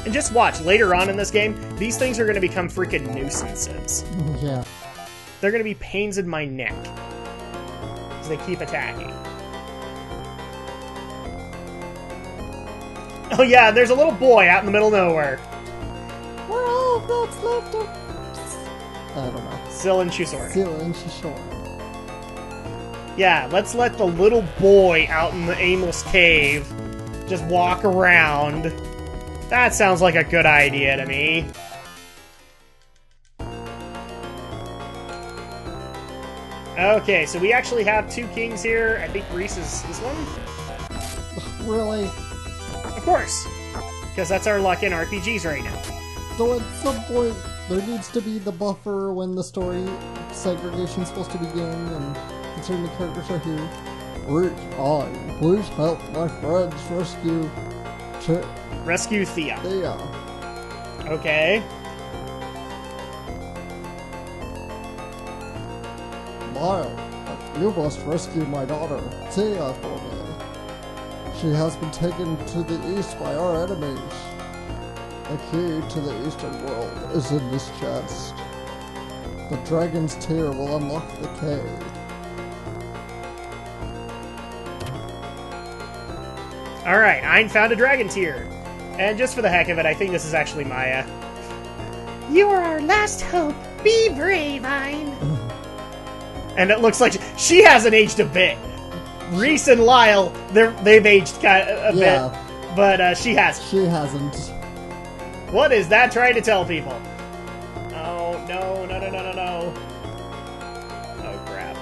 And just watch, later on in this game, these things are going to become freaking nuisances. Yeah. They're going to be pains in my neck. Because they keep attacking. Oh yeah, there's a little boy out in the middle of nowhere. We're all that's left of... I don't know. Syl and Chusor. Syl and Chusor. Yeah, let's let the little boy out in the aimless cave just walk around. That sounds like a good idea to me. Okay, so we actually have two kings here. I think Reese is this one? Really? Of course. Because that's our luck in RPGs right now. Though at some point, there needs to be the buffer when the story segregation is supposed to begin, and considering the characters are here. Please help my friends rescue Thea. Thea. Okay. Lyle, you must rescue my daughter, Thea, for me. She has been taken to the east by our enemies. The key to the eastern world is in this chest. The dragon's tear will unlock the cave. Alright, I found a dragon tear. And just for the heck of it, I think this is actually Maya. You are our last hope. Be brave, Ein. And it looks like she hasn't aged a bit. Reese and Lyle, they've aged a bit, but she hasn't. She hasn't. What is that trying to tell people? Oh, no, no, no, no, no, no. Oh, crap.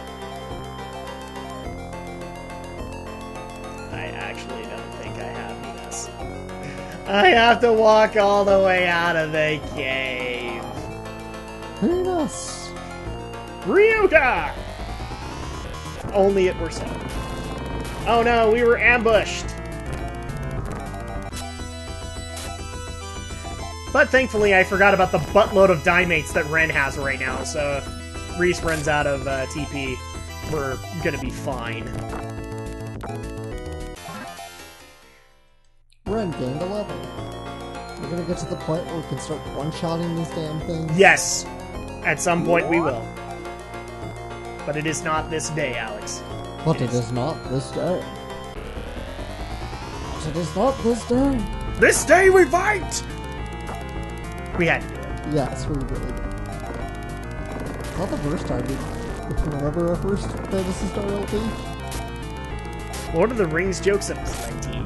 I actually don't think I have this. I have to walk all the way out of the cave. Venus! Ryuga! Only it were so. Oh no, we were ambushed! But thankfully I forgot about the buttload of Dimates that Ren has right now, so if Reese runs out of TP, we're gonna be fine. Ren gained a level. We're gonna get to the point where we can start one-shotting these damn things? Yes! At some point we will. But it is not this day, Alex. But it is not this day. But it is not this day. This day we fight! We had to do it. Yes, we really did. Not the first time, if you remember our first Phantasy Star LP. Lord of the Rings jokes of plenty.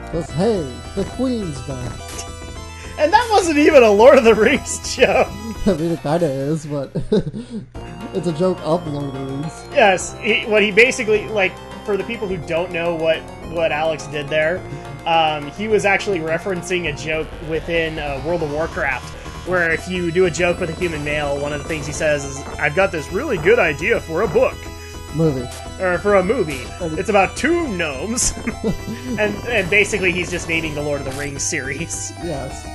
Because, hey, the Queen's back. And that wasn't even a Lord of the Rings joke! I mean, it kinda is, but it's a joke of Lord of the Rings. Yes, what he basically, like, for the people who don't know what Alex did there, he was actually referencing a joke within World of Warcraft, where if you do a joke with a human male, one of the things he says is, I've got this really good idea for a book. Movie. Or for a movie. It's about two gnomes. and basically he's just naming the Lord of the Rings series. Yes.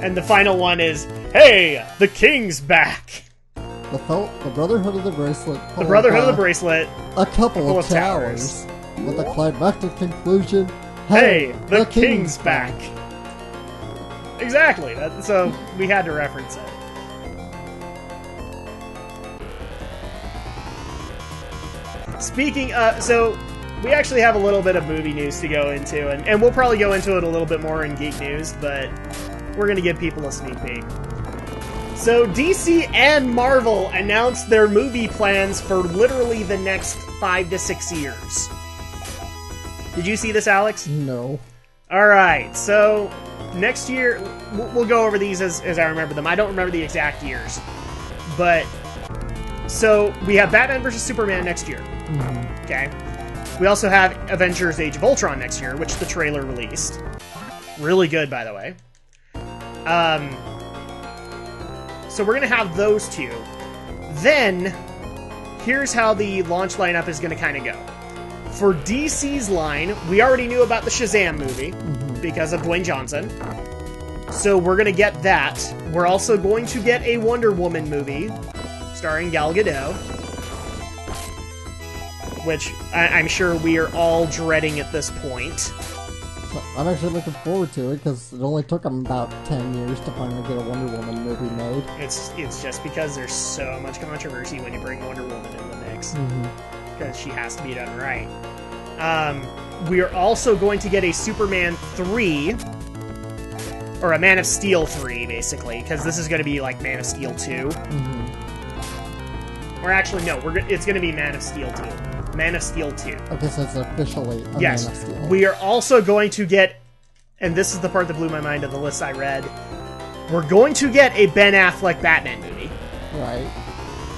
And the final one is, hey, the king's back! The Brotherhood of the Bracelet. The Brotherhood of the Bracelet. A couple of towers. With a climactic conclusion, hey, the king's back! Exactly, so we had to reference it. Speaking, so we actually have a little bit of movie news to go into, and we'll probably go into it a little bit more in Geek News, but we're going to give people a sneak peek. So DC and Marvel announced their movie plans for literally the next 5 to 6 years. Did you see this, Alex? No. Alright, so next year, we'll go over these as I remember them. I don't remember the exact years. But, so we have Batman vs. Superman next year. Mm-hmm. Okay. We also have Avengers Age of Ultron next year, which the trailer released. Really good, by the way. So we're going to have those two. Then, here's how the launch lineup is going to kind of go. For DC's line, we already knew about the Shazam movie because of Dwayne Johnson. So we're going to get that. We're also going to get a Wonder Woman movie starring Gal Gadot, which I'm sure we are all dreading at this point. I'm actually looking forward to it, because it only took them about 10 years to finally get a Wonder Woman movie made. It's just because there's so much controversy when you bring Wonder Woman in the mix. Because she has to be done right. We are also going to get a Superman 3, or a Man of Steel 3, basically, because this is going to be like Man of Steel 2. Or actually, no, it's going to be Man of Steel 2. Man of Steel 2. Okay, so it's officially a yes. Man of Steel. We are also going to get, and this is the part that blew my mind of the list I read, we're going to get a Ben Affleck Batman movie. Right.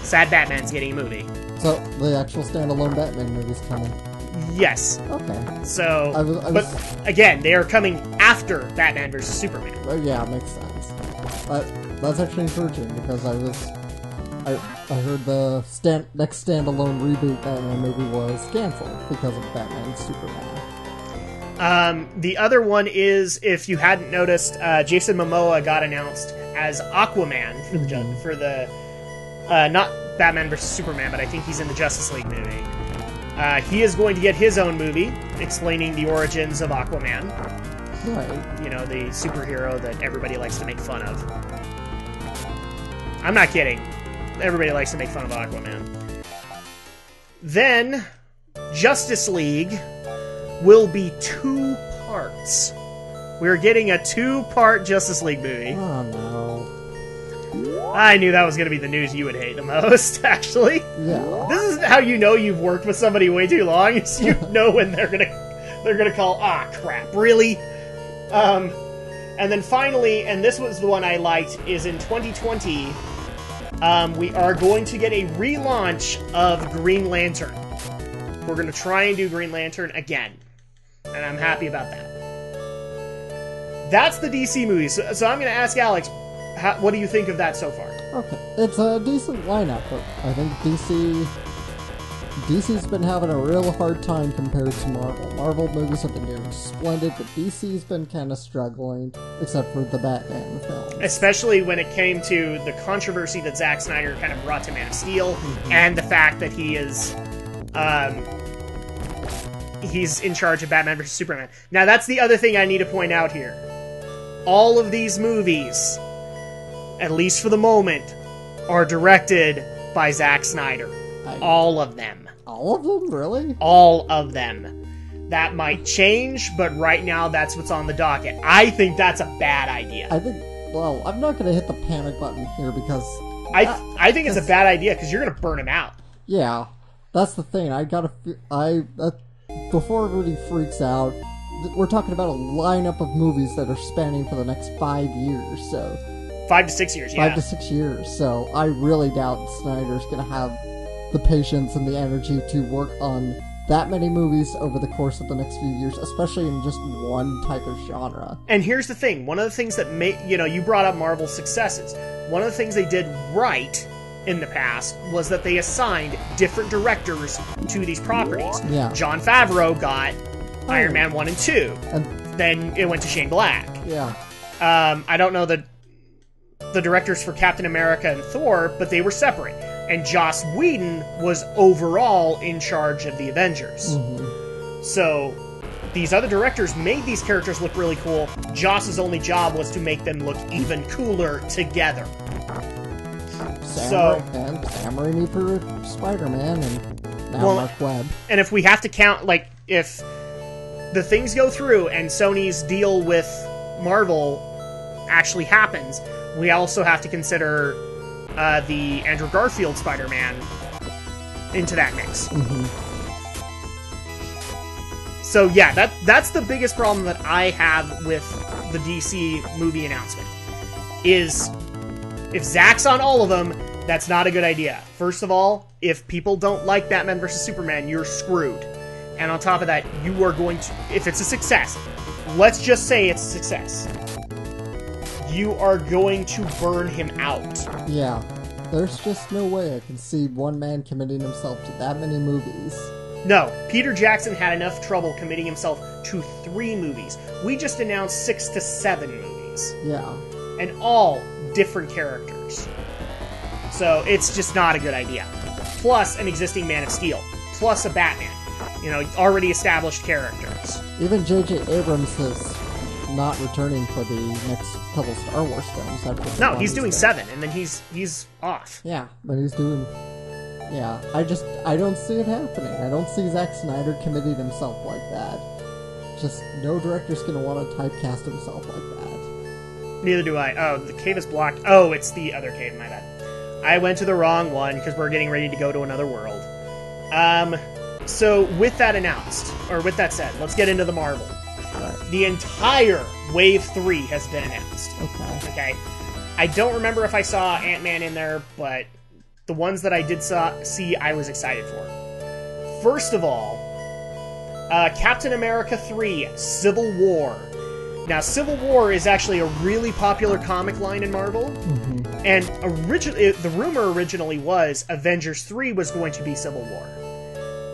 Sad Batman's getting a movie. So, the actual standalone Batman movie's coming. Yes. Okay. So, but again, they are coming after Batman vs. Superman. Yeah, makes sense. That's actually encouraging, because I heard the next standalone reboot Batman movie was canceled because of Batman and Superman. The other one is, if you hadn't noticed, Jason Momoa got announced as Aquaman for the not Batman vs. Superman, but I think he's in the Justice League movie. He is going to get his own movie explaining the origins of Aquaman. Right. You know, the superhero that everybody likes to make fun of. I'm not kidding. Everybody likes to make fun of Aquaman. Then, Justice League will be 2 parts. We're getting a 2-part Justice League movie. Oh, no. I knew that was going to be the news you would hate the most, actually. Yeah. This is how you know you've worked with somebody way too long, is you know when they're gonna call, crap, really? And then finally, and this was the one I liked, is in 2020, we are going to get a relaunch of Green Lantern. We're going to try and do Green Lantern again. And I'm happy about that. That's the DC movies. So I'm going to ask Alex, what do you think of that so far? Okay, it's a decent lineup, but I think DC's been having a real hard time compared to Marvel. Marvel movies have been doing splendid, but DC's been kind of struggling, except for the Batman films. Especially when it came to the controversy that Zack Snyder kind of brought to Man of Steel, and the fact that he is, he's in charge of Batman vs. Superman. Now, that's the other thing I need to point out here. All of these movies, at least for the moment, are directed by Zack Snyder. All of them. All of them? Really? All of them. That might change, but right now that's what's on the docket. I think that's a bad idea. Well, I'm not going to hit the panic button here because... I think it's a bad idea because you're going to burn him out. Yeah, that's the thing. Before everybody freaks out, we're talking about a lineup of movies that are spanning for the next 5 years, so... 5 to 6 years, yeah. 5 to 6 years, so I really doubt Snyder's going to have the patience and the energy to work on that many movies over the course of the next few years, especially in just one type of genre. And here's the thing. One of the things that you brought up Marvel's successes. One of the things they did right in the past was that they assigned different directors to these properties. Yeah. Jon Favreau got Iron Man 1 and 2. And then it went to Shane Black. Yeah. I don't know the directors for Captain America and Thor, but they were separate. And Joss Whedon was overall in charge of the Avengers. So, these other directors made these characters look really cool. Joss's only job was to make them look even cooler together. Sam Raimi for Spider-Man, and now Mark Webb. And if we have to count, if the things go through and Sony's deal with Marvel actually happens, we also have to consider the Andrew Garfield Spider-Man into that mix. So yeah, that's the biggest problem that I have with the DC movie announcement, is if Zack's on all of them, that's not a good idea. First of all, if people don't like Batman vs. Superman, you're screwed. And on top of that, you are going to, if it's a success, let's just say it's a success, you are going to burn him out. Yeah. There's just no way I can see one man committing himself to that many movies. No. Peter Jackson had enough trouble committing himself to 3 movies. We just announced 6 to 7 movies. Yeah. And all different characters. So it's just not a good idea. Plus an existing Man of Steel. Plus a Batman. You know, already established characters. Even J.J. Abrams is not returning for the next couple Star Wars films. No, he's doing 7, and then he's off. Yeah, but he's doing... Yeah, I don't see it happening. I don't see Zack Snyder committing himself like that. Just, no director's gonna want to typecast himself like that. Neither do I. Oh, the cave is blocked. Oh, it's the other cave, my bad. I went to the wrong one, because we're getting ready to go to another world. So, with that announced, or with that said, let's get into the Marvel. Right. The entire Wave 3 has been announced. Okay. I don't remember if I saw Ant-Man in there, but the ones that I did see, I was excited for. First of all, Captain America 3, Civil War. Now, Civil War is actually a really popular comic line in Marvel, and the rumor originally was Avengers 3 was going to be Civil War.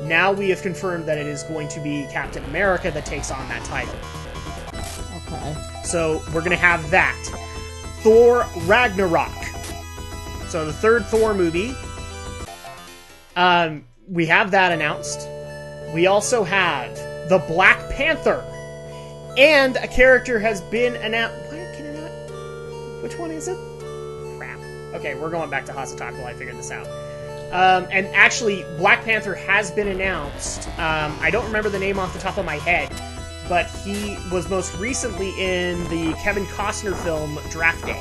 Now we have confirmed that it is going to be Captain America that takes on that title. Okay. So, we're going to have that. Thor Ragnarok. So, the third Thor movie. We have that announced. We also have the Black Panther. And a character has been announced. Which one is it? Crap. Okay, we're going back to Hasataka while I figure this out. And actually, Black Panther has been announced. I don't remember the name off the top of my head, but he was most recently in the Kevin Costner film Draft Day.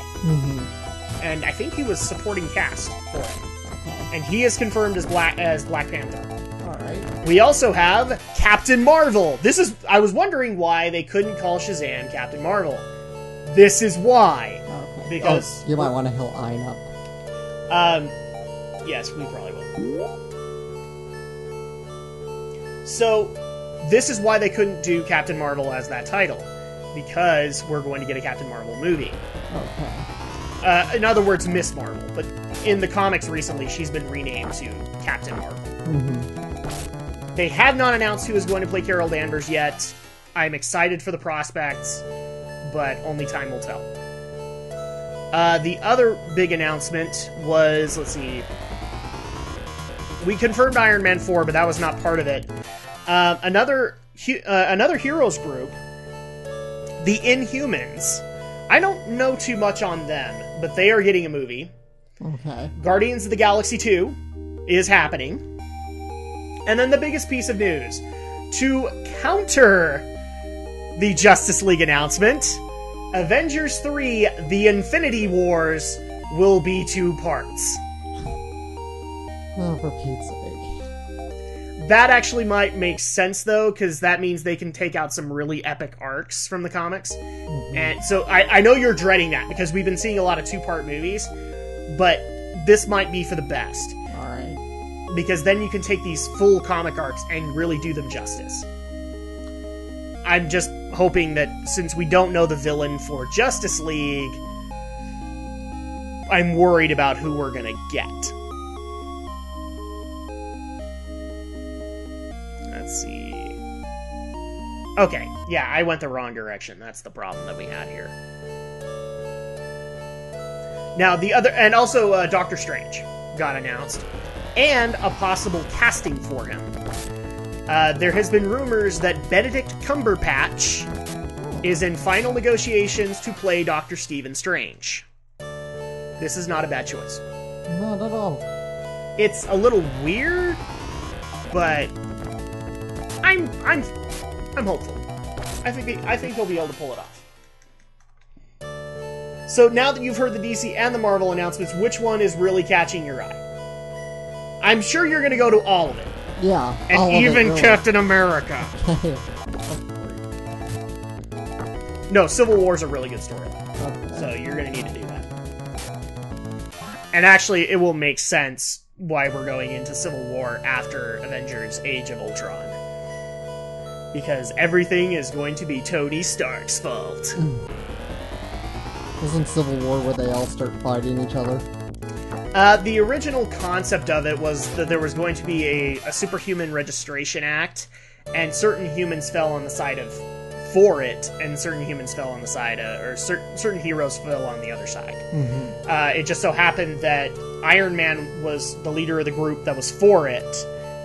And I think he was supporting cast for it. And he is confirmed as Black Panther. Alright. We also have Captain Marvel. I was wondering why they couldn't call Shazam Captain Marvel. This is why. Okay. Because you might want to heal Ein up. Yes, we probably will. So, this is why they couldn't do Captain Marvel as that title. Because we're going to get a Captain Marvel movie. Okay. In other words, Miss Marvel. But in the comics recently, she's been renamed to Captain Marvel. They have not announced who is going to play Carol Danvers yet. I'm excited for the prospects, but only time will tell. The other big announcement was, let's see, we confirmed Iron Man 4, but that was not part of it. Another heroes group, the Inhumans. I don't know too much on them, but they are getting a movie. Okay. Guardians of the Galaxy 2 is happening. And then the biggest piece of news, to counter the Justice League announcement, Avengers 3, The Infinity Wars, will be 2 parts. Oh, for Pete's sake. That actually might make sense, though, because that means they can take out some really epic arcs from the comics. And so I know you're dreading that, because we've been seeing a lot of 2-part movies, but this might be for the best. Alright. Because then you can take these full comic arcs and really do them justice. I'm just hoping that since we don't know the villain for Justice League, I'm worried about who we're gonna get. Let's see. Okay, yeah, I went the wrong direction. That's the problem that we had here. Now, and also Doctor Strange got announced. And a possible casting for him. There has been rumors that Benedict Cumberbatch is in final negotiations to play Dr. Stephen Strange. This is not a bad choice. Not at all. It's a little weird, but I'm hopeful. I think he'll be able to pull it off. So now that you've heard the DC and the Marvel announcements, which one is really catching your eye? I'm sure you're going to go to all of it. Yeah. And even really. Captain America. No, Civil War's a really good storyline. Okay. So you're going to need to do that. And actually, it will make sense why we're going into Civil War after Avengers Age of Ultron. Because everything is going to be Tony Stark's fault. Isn't Civil War where they all start fighting each other? The original concept of it was that there was going to be a Superhuman Registration Act, and certain humans fell on the side for it, and certain humans fell on the side or certain heroes fell on the other side. It just so happened that Iron Man was the leader of the group that was for it,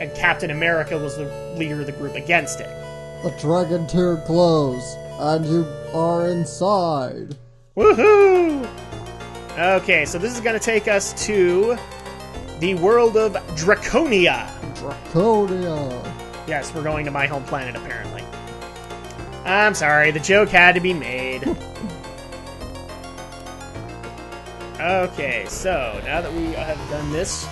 and Captain America was the leader of the group against it. The dragon tear glows, and you are inside. Woohoo! Okay, so this is going to take us to the world of Draconia. Draconia. Yes, we're going to my home planet, apparently. I'm sorry, the joke had to be made. Okay, so now that we have done this,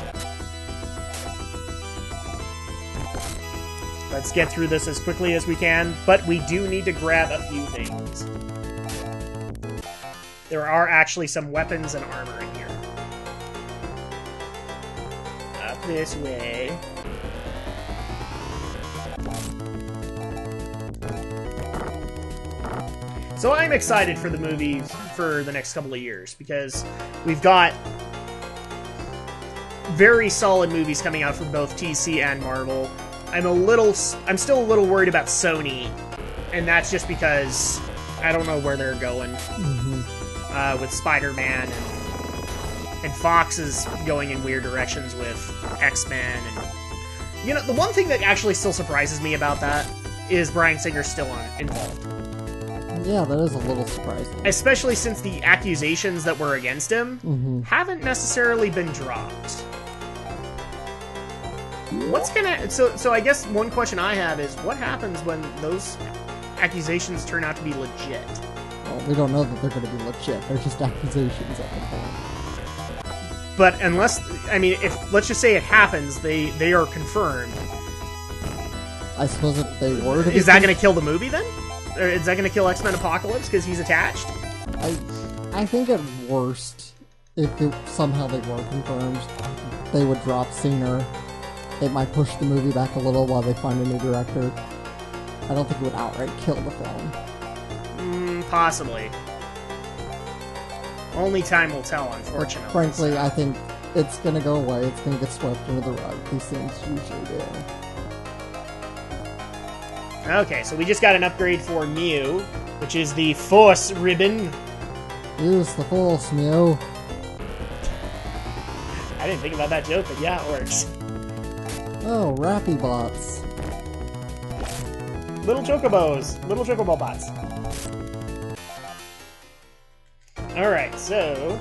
let's get through this as quickly as we can, but we do need to grab a few things. There are actually some weapons and armor in here. Up this way. So I'm excited for the movies for the next couple of years, because we've got very solid movies coming out from both DC and Marvel. I'm still a little worried about Sony, and that's just because I don't know where they're going with Spider-Man, and Fox is going in weird directions with X-Men. And you know, the one thing that actually still surprises me about that is Bryan Singer's still involved. Yeah, that is a little surprising. Especially since the accusations that were against him haven't necessarily been dropped. What's gonna... So I guess one question I have is, what happens when those accusations turn out to be legit? Well, we don't know that they're going to be legit. They're just accusations at the point. But unless... I mean, if... Let's just say it happens, they are confirmed. I suppose if they were to be... Is that going to kill the movie, then? Or is that going to kill X-Men Apocalypse because he's attached? I think at worst, if somehow they were confirmed, they would drop Cena. It might push the movie back a little while they find a new director. I don't think it would outright kill the film. Possibly. Only time will tell, unfortunately. Frankly, I think it's going to go away. It's going to get swept under the rug. These things usually do. Okay, so we just got an upgrade for Mew, which is the Force Ribbon. Use the Force, Mew. I didn't think about that joke, but yeah, it works. Oh, Rappy Bots. Little Chocobos. Little Chocobo bots. Alright, so...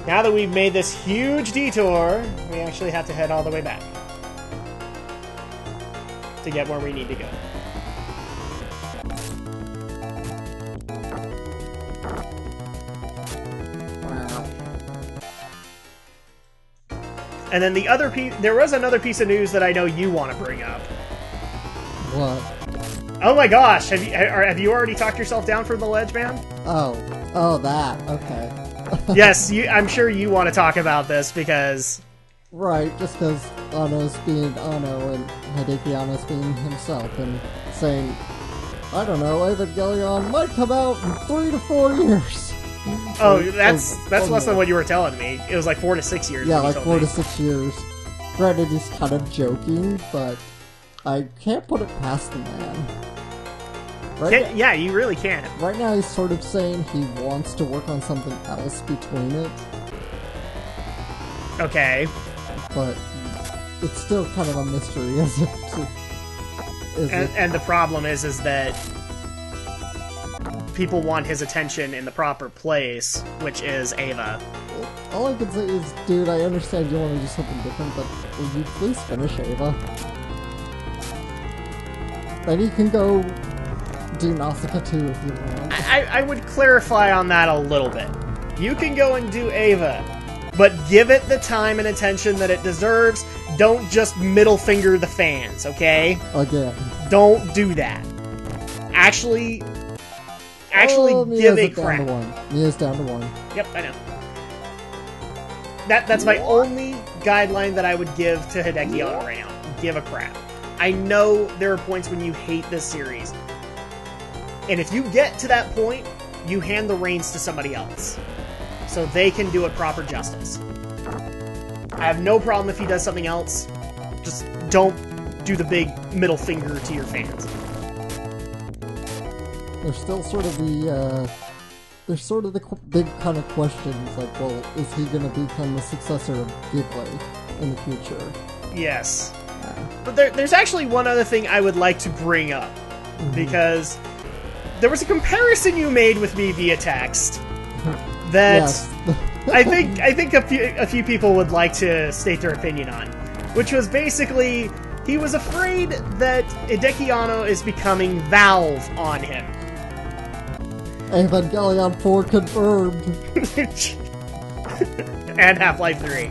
now that we've made this huge detour, we actually have to head all the way back to get where we need to go. And then the other piece... there was another piece of news that I know you want to bring up. What? Oh my gosh! Have you already talked yourself down from the ledge, man? Oh, that. Okay. Yes, I'm sure you want to talk about this because... Right, just because Anno's being Anno and Hideki Anno's being himself and saying, I don't know, Evangelion might come out in 3 to 4 years. Oh, that's less than what you were telling me. It was like 4 to 6 years. Yeah, like 4 to 6 years. Granted, he's kind of joking, but I can't put it past the man. Yeah, you really can't. Right now, he's sort of saying he wants to work on something else between it. Okay. But it's still kind of a mystery, and the problem is that people want his attention in the proper place, which is Ava. All I can say is, dude, I understand you want to do something different, but will you please finish Ava? Then you can go do Nausicaa 2 if you want. I would clarify on that a little bit. You can go and do Ava, but give it the time and attention that it deserves. Don't just middle finger the fans, okay? Again. Don't do that. Actually give a crap. Mia's down to 1. Yep, I know. That's my only guideline that I would give to Hideki Anno right now. Give a crap. I know there are points when you hate this series. And if you get to that point, you hand the reins to somebody else. So they can do it proper justice. I have no problem if he does something else. Just don't do the big middle finger to your fans. There's still sort of the there's sort of the big kind of questions, like, well, is he going to become the successor of Ghibli in the future? Yes. But there's actually one other thing I would like to bring up, because there was a comparison you made with me via text that Yes. I think a few people would like to state their opinion on, which was basically he was afraid that Hideki is becoming Valve on him. Evangelion 4 confirmed. And Half-Life 3.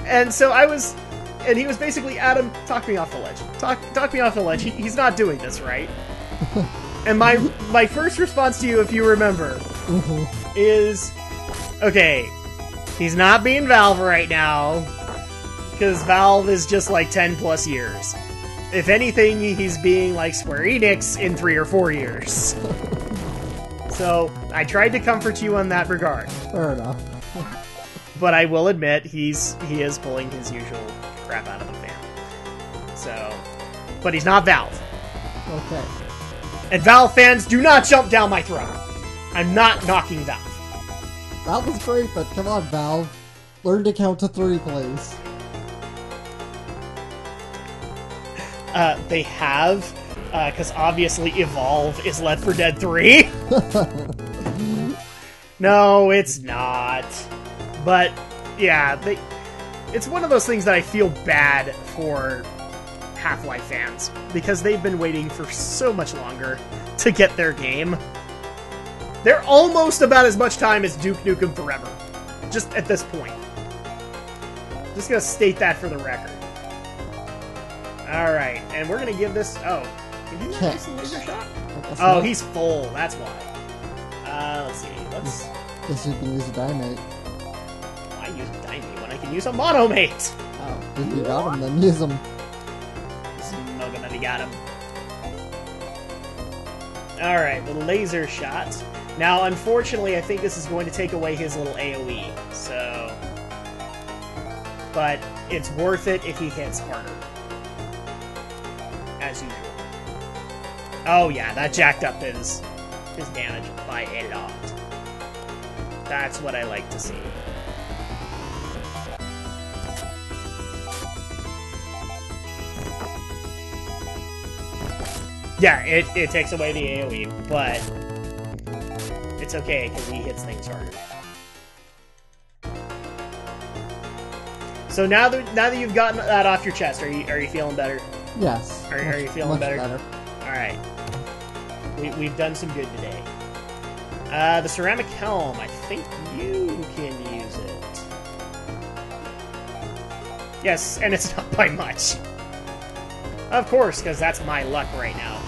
And so and he was basically, Adam, talk me off the ledge. Talk me off the ledge. He's not doing this right. And my first response to you, if you remember, is, okay, he's not being Valve right now, because Valve is just like 10 plus years. If anything, he's being like Square Enix in 3 or 4 years. So, I tried to comfort you on that regard. Fair enough. But I will admit, he is pulling his usual crap out of the fan. So, but he's not Valve. Okay. And Valve fans, do not jump down my throat. I'm not knocking Valve. That was great, but come on, Valve. Learn to count to 3, please. They have, because obviously Evolve is Left 4 Dead 3. No, it's not. But, yeah, it's one of those things that I feel bad for Half-Life fans, because they've been waiting for so much longer to get their game. They're almost about as much time as Duke Nukem Forever, just at this point. Just gonna state that for the record. Alright, and we're gonna give this... Oh, can he not use the laser shot? Oh, he's full, that's why. Let's see, Guess you can use a Dynamite. Why use a Dynamite when I can use a Monomate? Oh, if you got him, then use him. Smoke him if you got him. Alright, the laser shot. Now, unfortunately, I think this is going to take away his little AoE, so... But it's worth it if he hits harder. As usual. Oh yeah, that jacked up his damage by a lot. That's what I like to see. Yeah, it takes away the AoE, but it's okay because he hits things harder. So now that you've gotten that off your chest, are you feeling better? Yes. Are you feeling much better? Alright. We've done some good today. The ceramic helm, I think you can use it. Yes, and it's not by much. Of course, because that's my luck right now.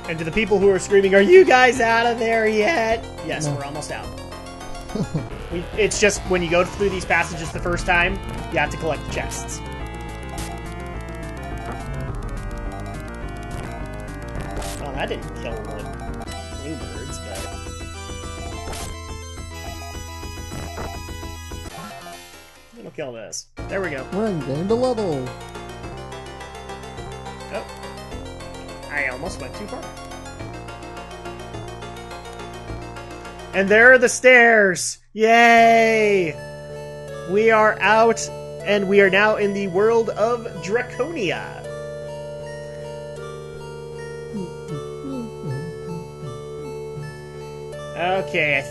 And to the people who are screaming, are you guys out of there yet? Yes, No. We're almost out. It's just, when you go through these passages the first time, you have to collect the chests. Well, that didn't kill the bluebirds, but... It'll kill this. There we go. We're in game to level. Oh. I almost went too far. And there are the stairs! Yay! We are out, and we are now in the world of Draconia. Okay, I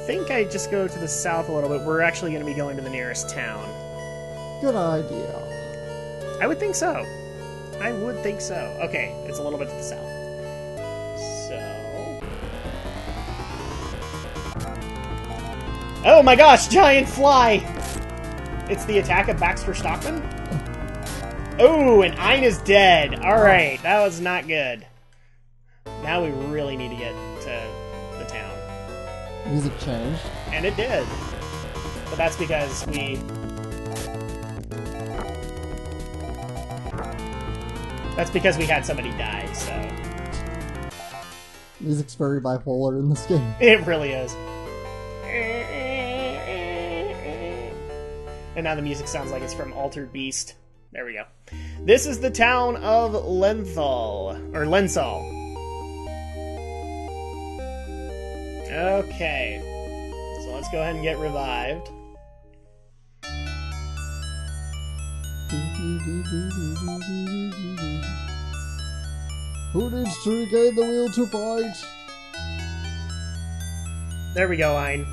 think I just go to the south a little bit. We're actually going to be going to the nearest town. Good idea. I would think so. I would think so. Okay, it's a little bit to the south. So... Oh my gosh, giant fly! It's the attack of Baxter Stockman? Oh, and Ein is dead. Alright, that was not good. Now we really need to get to the town. Music changed. And it did. But that's because we... That's because we had somebody die, so... Music's very bipolar in this game. It really is. And now the music sounds like it's from Altered Beast. There we go. This is the town of Lenthal. Or Lensal. Okay. So let's go ahead and get revived. Who needs to regain the will to fight? There we go, Ein.